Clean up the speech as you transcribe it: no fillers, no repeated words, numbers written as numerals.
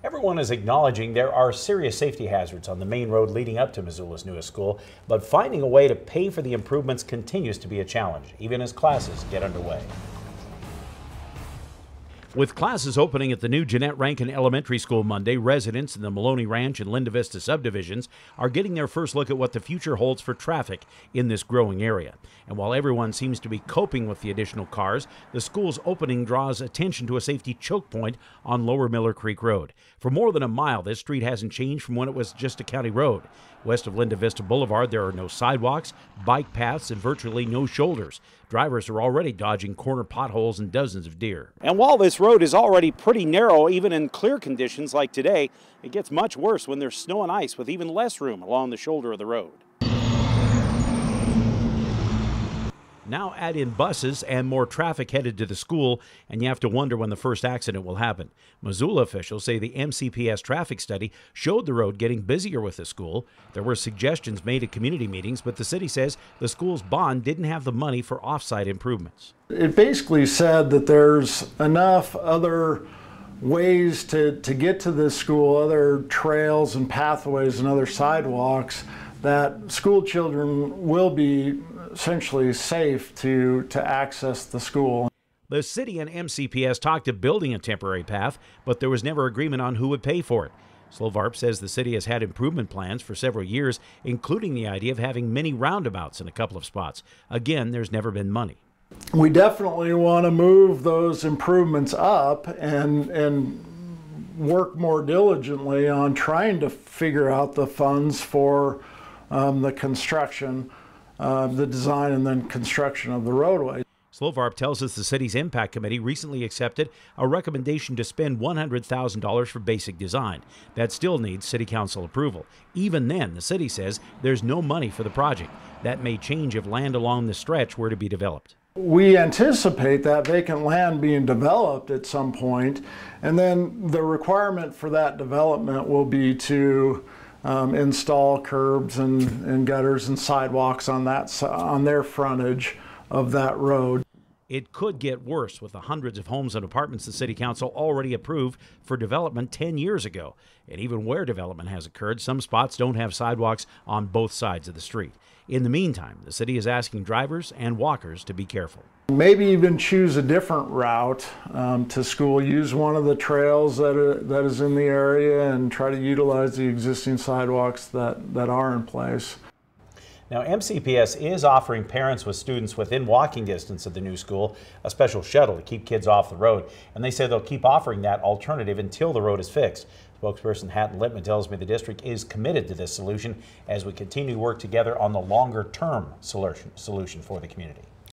Everyone is acknowledging there are serious safety hazards on the main road leading up to Missoula's newest school, but finding a way to pay for the improvements continues to be a challenge, even as classes get underway. With classes opening at the new Jeanette Rankin Elementary School Monday, residents in the Maloney Ranch and Linda Vista subdivisions are getting their first look at what the future holds for traffic in this growing area. And while everyone seems to be coping with the additional cars, the school's opening draws attention to a safety choke point on Lower Miller Creek Road. For more than a mile, this street hasn't changed from when it was just a county road. West of Linda Vista Boulevard, there are no sidewalks, bike paths, and virtually no shoulders. Drivers are already dodging corner potholes and dozens of deer. And while this road is already pretty narrow, even in clear conditions like today, it gets much worse when there's snow and ice with even less room along the shoulder of the road. Now add in buses and more traffic headed to the school, and you have to wonder when the first accident will happen. Missoula officials say the MCPS traffic study showed the road getting busier with the school. There were suggestions made at community meetings, but the city says the school's bond didn't have the money for offsite improvements. It basically said that there's enough other ways to get to this school, other trails and pathways and other sidewalks, that school children will be essentially safe to access the school. The city and MCPS talked of building a temporary path, but there was never agreement on who would pay for it. Slovarp says the city has had improvement plans for several years, including the idea of having mini roundabouts in a couple of spots. Again, there's never been money. We definitely want to move those improvements up and work more diligently on trying to figure out the funds for the construction, the design and then construction of the roadway. Slovarp tells us the city's impact committee recently accepted a recommendation to spend $100,000 for basic design. That still needs city council approval. Even then, the city says there's no money for the project. That may change if land along the stretch were to be developed. We anticipate that vacant land being developed at some point, and then the requirement for that development will be to install curbs and gutters and sidewalks on their frontage of that road. It could get worse with the hundreds of homes and apartments the city council already approved for development 10 years ago. And even where development has occurred, some spots don't have sidewalks on both sides of the street. In the meantime, the city is asking drivers and walkers to be careful. Maybe even choose a different route to school. Use one of the trails that is in the area and try to utilize the existing sidewalks that are in place. Now, MCPS is offering parents with students within walking distance of the new school a special shuttle to keep kids off the road, and they say they'll keep offering that alternative until the road is fixed. Spokesperson Hatton Lippman tells me the district is committed to this solution as we continue to work together on the longer-term solution for the community.